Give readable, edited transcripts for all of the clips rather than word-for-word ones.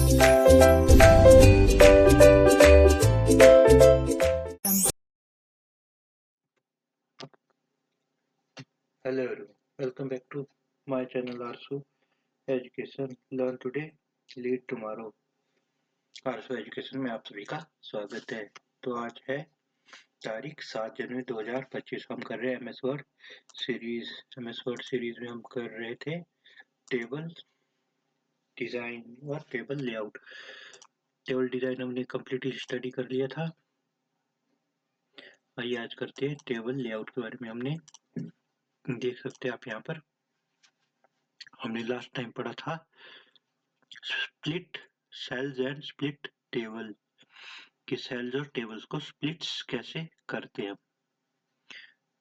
Hello everyone, welcome back to my channel Arsu Education. Learn today, lead tomorrow. Arsu education में आप सभी का स्वागत है। तो आज है तारीख 7 जनवरी 2025। हम कर रहे हैं MS word series. MS word series में हम कर रहे थे टेबल डिजाइन और टेबल लेआउट। टेबल डिजाइन हमने कंप्लीटली स्टडी कर लिया था। आइए आज करते हैं टेबल लेआउट के बारे में। हमने देख सकते हैं आप यहाँ पर हमने लास्ट टाइम पढ़ा था split cells and split table कि सेल्स और टेबल्स को स्प्लिट्स कैसे करते हैं।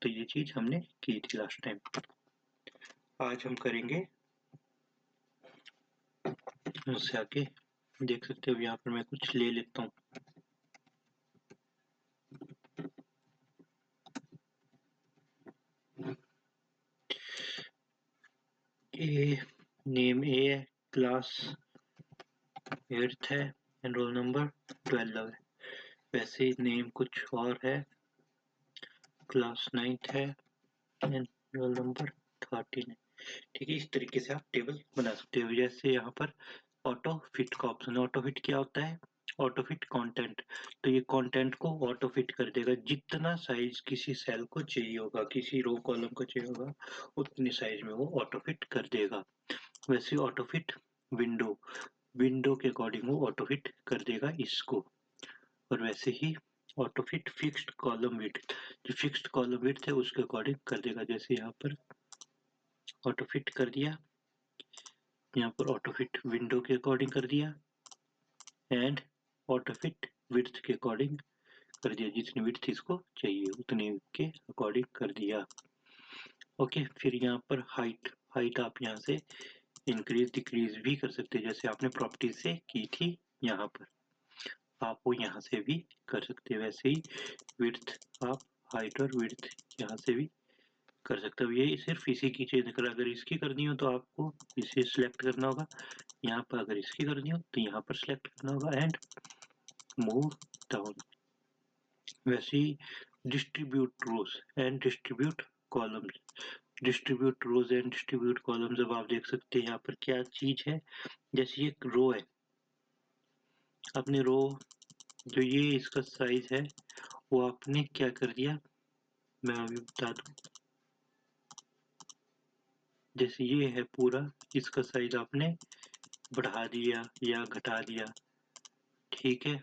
तो ये चीज हमने की थी लास्ट टाइम। आज हम करेंगे उससे आगे। देख सकते हो यहाँ पर मैं कुछ ले लेता हूँ। ए नेम ए है, क्लास 8th है एंड रोल नंबर 12 है। वैसे नेम कुछ और है, क्लास 9th है एंड रोल नंबर 13 है। ठीक है, इस तरीके से आप टेबल बना सकते हो। जैसे यहाँ पर ऑटो फिट का ऑप्शन। ऑटो फिट क्या होता है? Auto fit content. तो ये कंटेंट को ऑटो फिट कर देगा। जितना साइज किसी सेल को चाहिए होगा, किसी रो कॉलम को चाहिए होगा, उतनी साइज में वो ऑटो फिट कर देगा। वैसे ऑटो फिट विंडो, विंडो के अकॉर्डिंग वो ऑटो फिट कर देगा इसको। और वैसे ही auto fit fixed column width, जो फिक्स्ड कॉलम विड्थ है उसके अकॉर्डिंग कर देगा। जैसे यहाँ पर ऑटो फिट कर दिया, यहाँ पर ऑटो फिट विंडो के अकॉर्डिंग कर दिया एंड ऑटो फिट विड्थ के अकॉर्डिंग कर दिया। जितनी विड्थ इसको चाहिए उतने के अकॉर्डिंग कर दिया। ओके, फिर यहाँ पर हाइट, हाइट आप यहाँ से इंक्रीज डिक्रीज भी कर सकते हैं, जैसे आपने प्रॉपर्टीज से की थी। यहाँ पर आप वो यहाँ से भी कर सकते हैं। वैसे ही विड्थ आप हाइट और विड्थ यहाँ से भी कर सकते हो। ये सिर्फ इसी की चेंज कर, अगर इसकी करनी हो तो आपको इसे सिलेक्ट करना होगा। यहाँ पर अगर इसकी करनी हो तो यहाँ पर सिलेक्ट करना होगा एंड मूव डाउन। वैसे ही distribute rows and distribute columns, distribute rows and distribute columns. अब आप देख सकते हैं यहाँ पर क्या चीज है। जैसे ये एक रो है, आपने रो जो ये इसका साइज है वो आपने क्या कर दिया, मैं अभी बता दूं। जैसे ये है पूरा, इसका साइज आपने बढ़ा दिया या घटा दिया, ठीक है।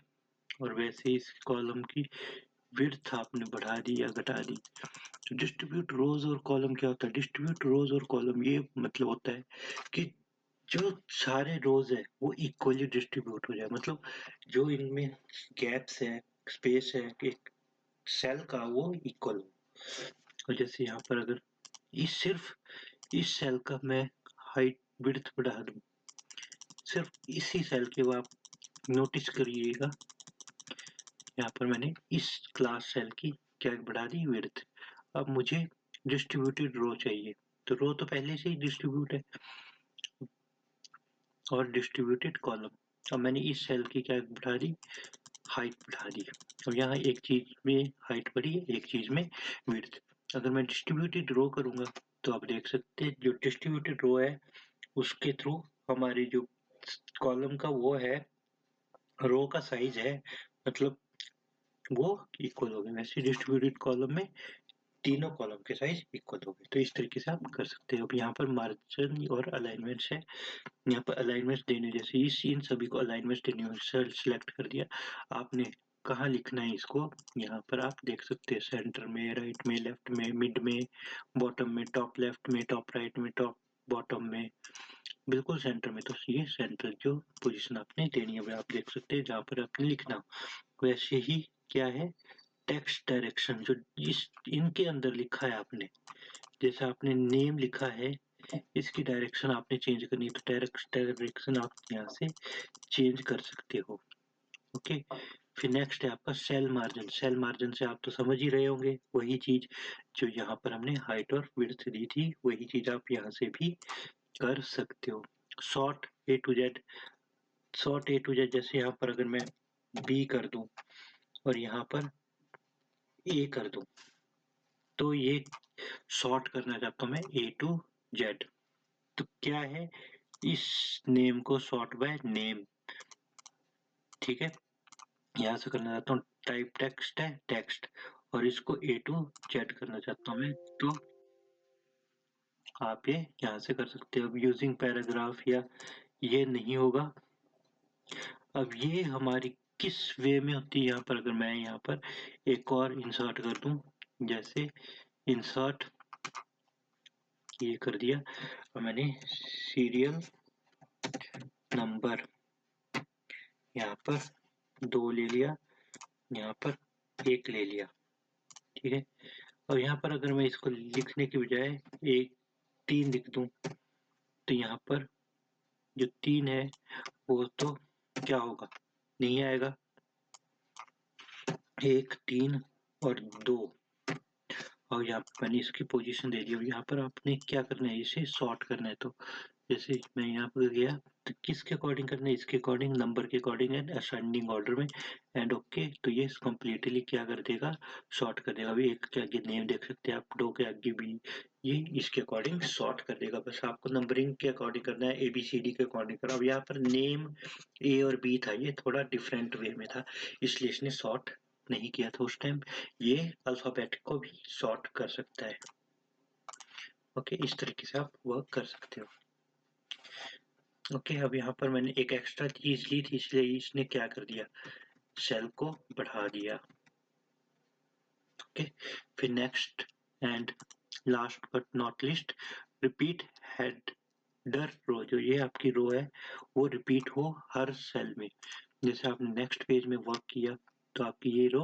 और वैसे ही इस कॉलम की विड्थ आपने बढ़ा दी या घटा दी। तो डिस्ट्रीब्यूट रोज और कॉलम क्या होता है? डिस्ट्रीब्यूट रोज और कॉलम ये मतलब होता है कि जो सारे रोज है वो इक्वली डिस्ट्रीब्यूट हो जाए। मतलब जो इनमें गैप्स है, स्पेस है एक सेल का, वो इक्वल हो। और जैसे यहाँ पर अगर इस सिर्फ इस सेल का मैं हाइट विड्थ बढ़ा दूं, सिर्फ इसी सेल के, वो आप नोटिस करिएगा यहाँ पर मैंने इस क्लास सेल की क्या बढ़ा दी, विड्थ। अब मुझे डिस्ट्रीब्यूटेड रो चाहिए, तो रो तो पहले से ही डिस्ट्रीब्यूट है, और डिस्ट्रीब्यूटेड कॉलम। अब मैंने इस सेल की क्या बढ़ा दी, हाइट बढ़ा दी। अब यहाँ एक चीज में हाइट बढ़ी है, एक चीज में विड्थ। अगर मैं डिस्ट्रीब्यूटेड रो करूंगा तो आप देख सकते हैं जो डिस्ट्रीब्यूटेड रो है उसके थ्रू हमारी जो कॉलम का वो है, रो का साइज है, मतलब वो इक्वल हो गए। वैसे डिस्ट्रीब्यूटेड कॉलम में तीनों कॉलम के साइज इक्वल हो गए। तो इस तरीके से आप कर सकते हो। अब यहाँ पर मार्जिन और अलाइनमेंट्स है। यहाँ पर अलाइनमेंट्स देने, जैसे इस इन सभी को अलाइनमेंट्स देने हो, सिलेक्ट कर दिया आपने, कहाँ लिखना है इसको यहाँ पर आप देख सकते हैं। सेंटर में, राइट में, लेफ्ट में, मिड में, बॉटम में, टॉप लेफ्ट में, टॉप राइट में, टॉप बॉटम में, बिल्कुल सेंटर में। तो ये सेंटर जो पोजीशन आपने देनी है आप देख सकते हैं जहाँ पर आपने लिखना हो। वैसे ही क्या है टेक्स्ट डायरेक्शन, जो इस इनके अंदर लिखा है आपने, जैसे आपने नेम लिखा है, इसकी डायरेक्शन आपने चेंज करनी है तो डायरेक्शन आप यहाँ से चेंज कर सकते हो। ओके, फिर नेक्स्ट है आपका सेल मार्जिन। सेल मार्जिन से आप तो समझ ही रहे होंगे, वही चीज जो यहाँ पर हमने हाइट और विड्थ दी थी वही चीज आप यहाँ से भी कर सकते हो। Sort A to Z, sort A to Z, जैसे यहाँ पर अगर मैं बी कर दूं और यहाँ पर ए कर दूं, तो ये सॉर्ट करना चाहता हूँ मैं ए टू जेड। तो क्या है, इस नेम को सॉर्ट बाय नेम, ठीक है। यहाँ से करना चाहता हूँ टाइप टेक्स्ट है टेक्स्ट, और इसको ए टू जेड करना चाहता हूँ मैं, तो आप ये यहाँ से कर सकते हो। अब यूजिंग पैराग्राफ या ये नहीं होगा। अब ये हमारी किस वे में होती है, यहाँ पर अगर मैं यहाँ पर एक और इंसर्ट कर दूं, जैसे इंसर्ट ये कर दिया और मैंने सीरियल नंबर यहाँ पर 2 ले लिया, यहाँ पर 1 ले लिया, ठीक है। और यहाँ पर अगर मैं इसको लिखने के बजाय 3 लिख दूं, तो यहाँ पर जो 3 है वो तो क्या होगा, नहीं आएगा। 1 3 और 2, और यहाँ पर मैंने इसकी पोजीशन दे दी। और यहाँ पर आपने क्या करना है, इसे सॉर्ट करना है। तो जैसे मैं यहाँ पर गया, तो किसके अकॉर्डिंग करना है, इसके अकॉर्डिंग, नंबर के अकॉर्डिंग एंड असेंडिंग ऑर्डर में, एंड ओके। तो ये कम्प्लीटली क्या कर देगा, सॉर्ट कर देगा। अभी 1 के आगे नेम देख सकते हैं आप, 2 के आगे बी, ये इसके अकॉर्डिंग सॉर्ट कर देगा। बस आपको नंबरिंग के अकॉर्डिंग करना है, ABCD के अकॉर्डिंग करना। अब यहाँ पर नेम ए और बी था, ये थोड़ा डिफरेंट वे में था, इसलिए इसने सॉर्ट नहीं किया था उस टाइम। ये अल्फाबेट को भी सॉर्ट कर सकता है। ओके, इस तरीके से आप वर्क कर सकते हो। ओके, अब यहाँ पर मैंने एक एक्स्ट्रा चीज ली थी, इसलिए इसने क्या कर दिया, सेल को बढ़ा दिया। ओके, फिर next and last but not least, repeat header row. जो ये आपकी रो है वो रिपीट हो हर सेल में। जैसे आपने नेक्स्ट पेज में वर्क किया तो आपकी ये रो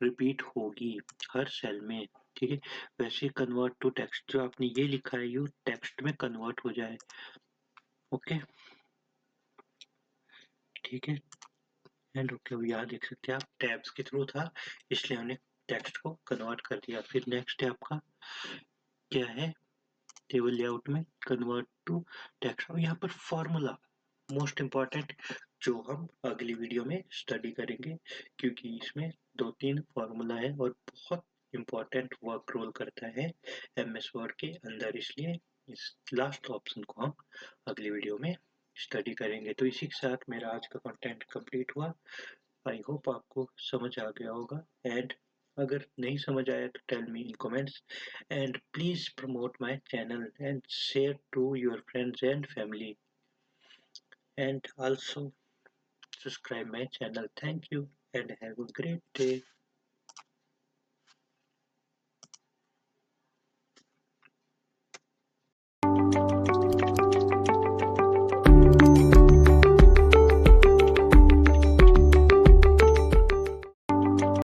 रिपीट होगी हर सेल में, ठीक है। वैसे कन्वर्ट टू टेक्स्ट, जो आपने ये लिखा है ये टेक्स्ट में कन्वर्ट हो जाए। ओके, ठीक है। एंड ओके, अब यहाँ देख सकते हैं आप, टैब्स के थ्रू था इसलिए हमने टेक्स्ट को कन्वर्ट कर दिया। फिर नेक्स्ट है आपका क्या है, टेबल लेआउट में कन्वर्ट टू टेक्स्ट। और यहाँ पर फॉर्मूला मोस्ट इम्पॉर्टेंट, जो हम अगली वीडियो में स्टडी करेंगे, क्योंकि इसमें 2-3 फॉर्मूला है और बहुत इम्पोर्टेंट वर्क रोल करता है MS वर्ड के अंदर, इसलिए इस लास्ट ऑप्शन को हम अगली वीडियो में स्टडी करेंगे। तो इसी के साथ मेरा आज का कंटेंट कंप्लीट हुआ। आई होप आपको समझ आ गया होगा, एंड अगर नहीं समझ आया तो tell me in comments, and please promote my channel and share to your friends and family, and also subscribe my channel. Thank you and have a great day.